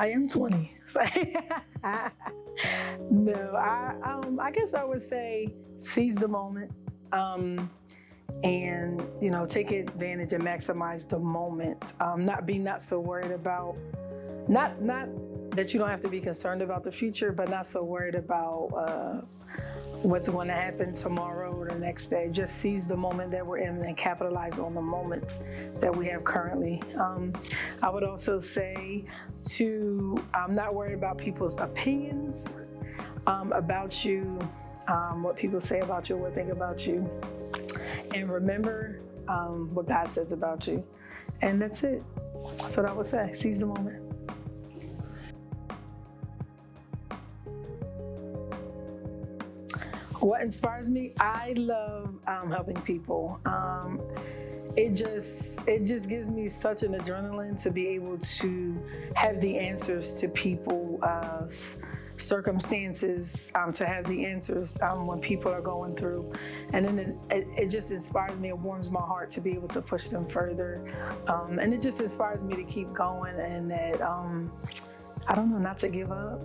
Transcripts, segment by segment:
I am 20. So no, I guess I would say seize the moment, and take advantage and maximize the moment. Not so worried about not that you don't have to be concerned about the future, but not so worried about what's going to happen tomorrow or the next day. Just seize the moment that we're in and capitalize on the moment that we have currently. I would also say to not worry about people's opinions about you, what people say about you, what they think about you, and remember what God says about you. And that's it. That's what I would say. Seize the moment. What inspires me? I love helping people. It just gives me such an adrenaline to be able to have the answers to people's circumstances, to have the answers when people are going through. And then it just inspires me. It warms my heart to be able to push them further. And it just inspires me to keep going, and that, not to give up.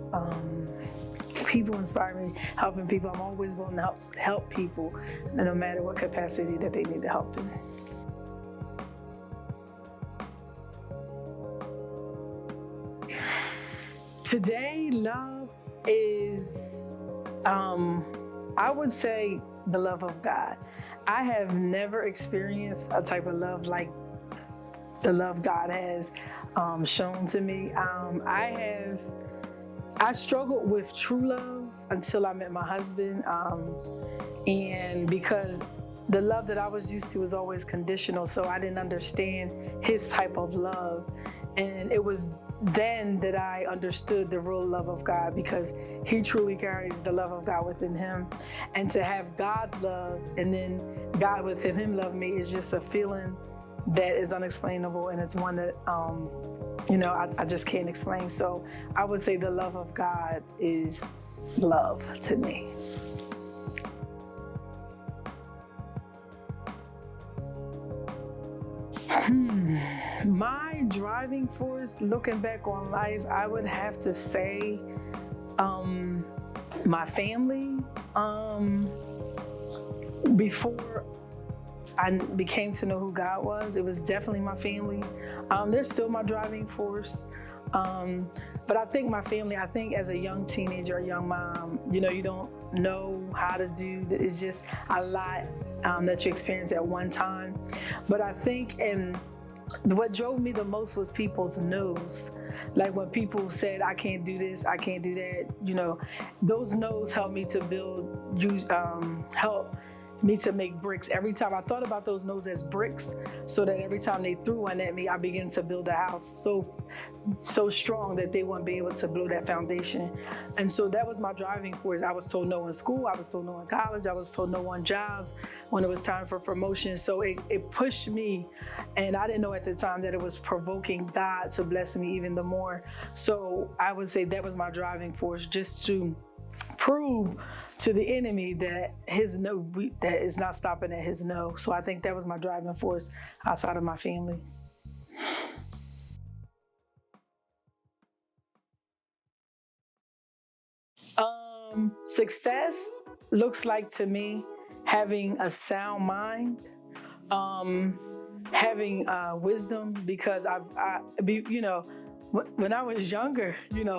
People inspire me, helping people. I'm always willing to help people, no matter what capacity that they need the help in. Today, love is, I would say, the love of God. I have never experienced a type of love like the love God has shown to me. I struggled with true love until I met my husband, and because the love that I was used to was always conditional, so I didn't understand his type of love. And it was then that I understood the real love of God, because he truly carries the love of God within him. And to have God's love and then God within him love me is just a feeling that is unexplainable, and it's one that I just can't explain. So I would say the love of God is love to me. My driving force, looking back on life, I would have to say my family. Before I became to know who God was, it was definitely my family. They're still my driving force. But I think my family, as a young teenager, a young mom, you don't know how to do, it's just a lot that you experience at one time. But I think, and what drove me the most was people's no's. Like when people said, I can't do this, I can't do that, those no's helped me to help me to make bricks. Every time I thought about those no's as bricks, so that every time they threw one at me, I began to build a house so strong that they wouldn't be able to build that foundation. And so that was my driving force. I was told no in school, I was told no in college, I was told no on jobs when it was time for promotion. So it pushed me, and I didn't know at the time that it was provoking God to bless me even the more. So I would say that was my driving force, just to prove to the enemy that his no, that is not stopping at his no. So I think that was my driving force outside of my family. Success looks like, to me, having a sound mind, having wisdom, because when I was younger,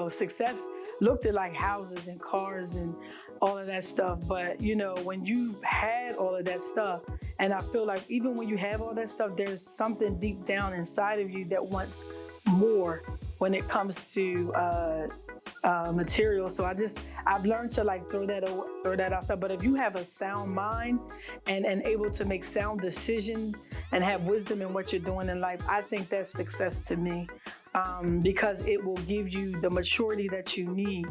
success looked at like houses and cars and all of that stuff. But, when you've had all of that stuff, and I feel like even when you have all that stuff, there's something deep down inside of you that wants more when it comes to material. So I've learned to throw that outside. But if you have a sound mind and able to make sound decisions and have wisdom in what you're doing in life, I think that's success to me, because it will give you the maturity that you need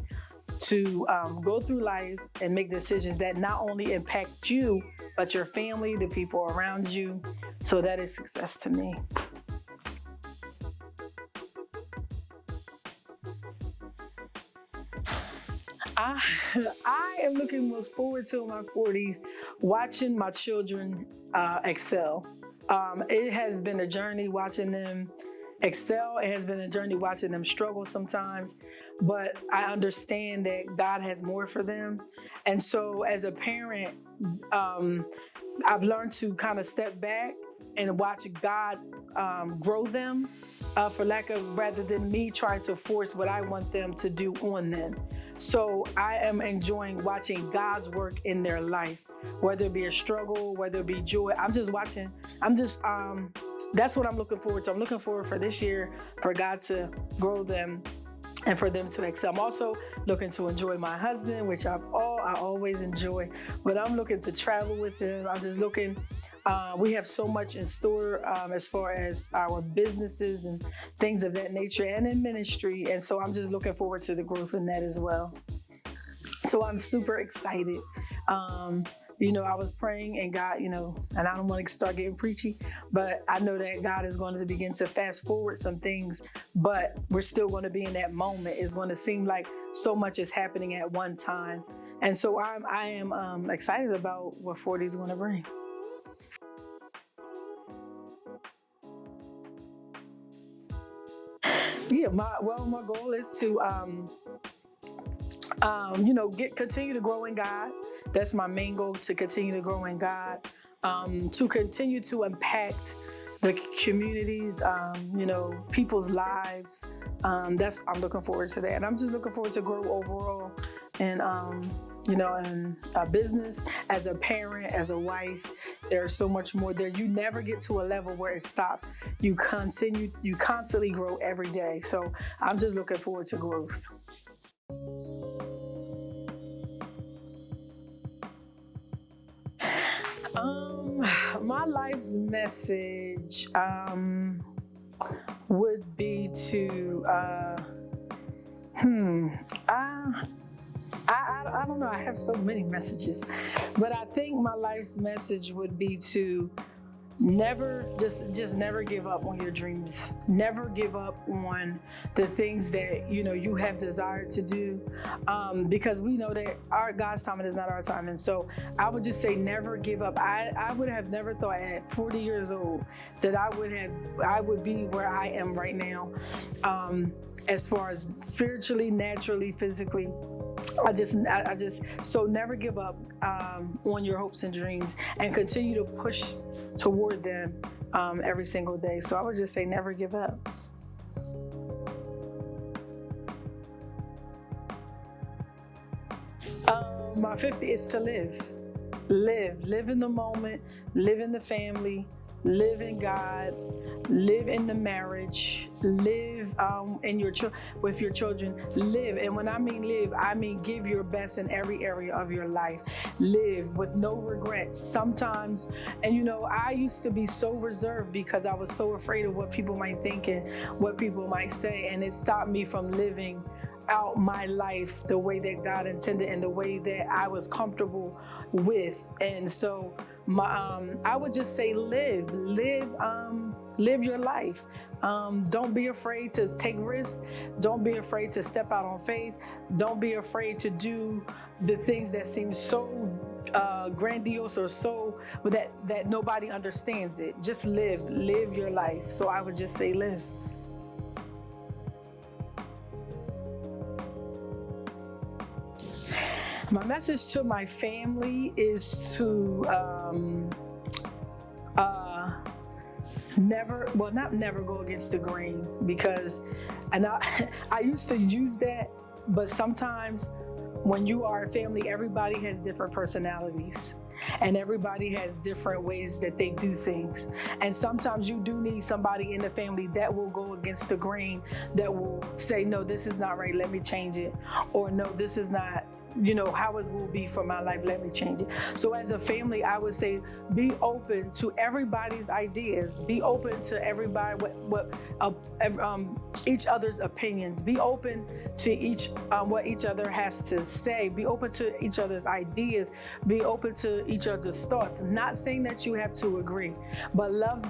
to go through life and make decisions that not only impact you, but your family, the people around you. So that is success to me. I am looking most forward to in my 40s, watching my children excel. It has been a journey watching them excel. It has been a journey watching them struggle sometimes, but I understand that God has more for them. And so as a parent, I've learned to kind of step back and watch God grow them, rather than me trying to force what I want them to do on them. So I am enjoying watching God's work in their life, whether it be a struggle, whether it be joy. That's what I'm looking forward to. I'm looking forward for this year for God to grow them and for them to excel. I'm also looking to enjoy my husband, which I always enjoy, but I'm looking to travel with him. I'm just looking, we have so much in store as far as our businesses and things of that nature and in ministry. And so I'm just looking forward to the growth in that as well. So I'm super excited. I was praying and God, and I don't want to start getting preachy, but I know that God is going to begin to fast forward some things, but we're still going to be in that moment. It's going to seem like so much is happening at one time. And so I am excited about what 40 is going to bring. Yeah, my goal is to, continue to grow in God. That's my main goal, to continue to grow in God, to continue to impact the communities, people's lives. I'm looking forward to that. And I'm just looking forward to grow overall and, in a business, as a parent, as a wife. There's so much more there. You never get to a level where it stops. You constantly grow every day. So I'm just looking forward to growth. My life's message would be to, I don't know, I have so many messages, but I think my life's message would be to never give up on your dreams. Never give up on the things that you have desired to do, because we know that God's timing is not our time. And so I would just say never give up. I would have never thought at 40 years old that I would be where I am right now, as far as spiritually, naturally, physically. So never give up on your hopes and dreams, and continue to push toward them every single day. So I would just say never give up. My 50 is to live in the moment, live in the family, live in God, live in the marriage, live with your children, live. And when I mean live, I mean give your best in every area of your life. Live with no regrets. Sometimes, and I used to be so reserved because I was so afraid of what people might think and what people might say, and it stopped me from living out my life the way that God intended and the way that I was comfortable with. And so I would just say live your life. Don't be afraid to take risks. Don't be afraid to step out on faith. Don't be afraid to do the things that seem so grandiose or so that nobody understands it. Just live your life. So I would just say live. My message to my family is to not never go against the grain, because, and I used to use that, but sometimes when you are a family, everybody has different personalities. And everybody has different ways that they do things. And sometimes you do need somebody in the family that will go against the grain, that will say, no, this is not right, let me change it. Or no, this is not, how it will be for my life, let me change it. So as a family, I would say, be open to everybody's ideas. Be open to everybody, each other's opinions. Be open to what each other has to say. Be open to each other's ideas. Be open to each other's thoughts. Not saying that you have to agree, but love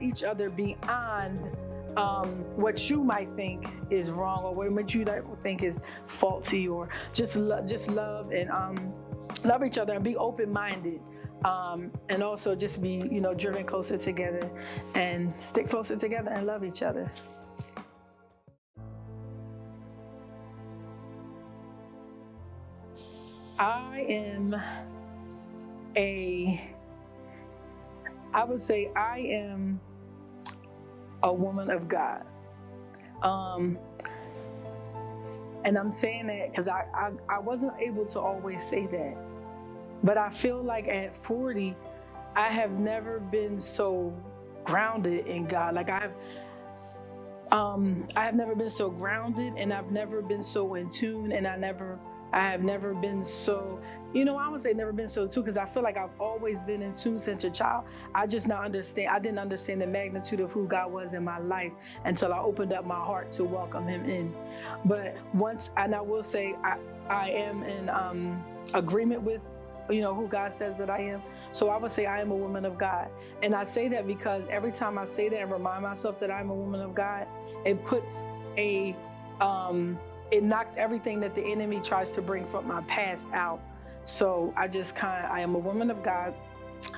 each other beyond what you might think is wrong, or what you think is faulty, or just love and love each other and be open-minded. and also just be, driven closer together and stick closer together and love each other. I would say I am a woman of God. And I'm saying that because I wasn't able to always say that. But I feel like at 40, I have never been so grounded in God. Like I have never been so grounded, and I've never been so in tune, and I have never been so, I would say never been so too, because I feel like I've always been in tune since a child. I didn't understand the magnitude of who God was in my life until I opened up my heart to welcome him in. But I will say I am in agreement with who God says that I am. So I would say I am a woman of God. And I say that because every time I say that and remind myself that I'm a woman of God, it puts it knocks everything that the enemy tries to bring from my past out. So I am a woman of God.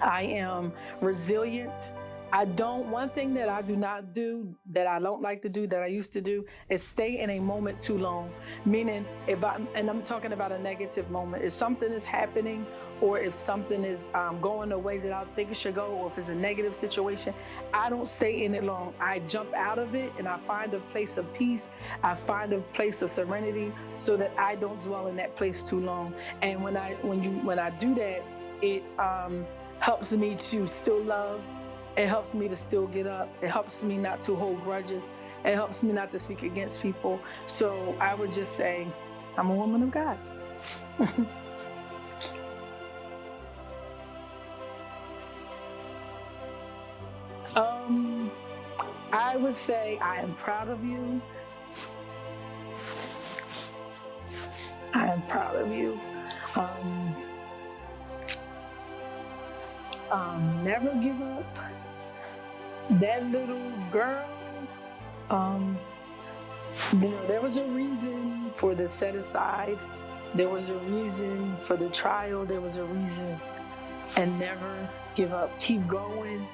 I am resilient. One thing that I do not do, that I don't like to do, that I used to do, is stay in a moment too long. Meaning, and I'm talking about a negative moment, if something is happening, or if something is going the way that I think it should go, or if it's a negative situation, I don't stay in it long. I jump out of it and I find a place of peace. I find a place of serenity so that I don't dwell in that place too long. And when I do that, it helps me to still love. It helps me to still get up. It helps me not to hold grudges. It helps me not to speak against people. So I would just say, I'm a woman of God. I would say I am proud of you. I am proud of you. Never give up. That little girl, there was a reason for the set aside. There was a reason for the trial. There was a reason. And never give up. Keep going.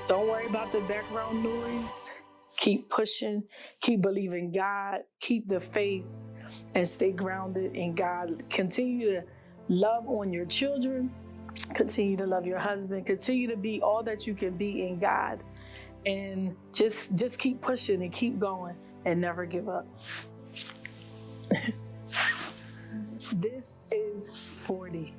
Don't worry about the background noise. Keep pushing. Keep believing God. Keep the faith and stay grounded in God. Continue to love on your children. Continue to love your husband. Continue to be all that you can be in God. And just keep pushing and keep going and never give up. This is 40.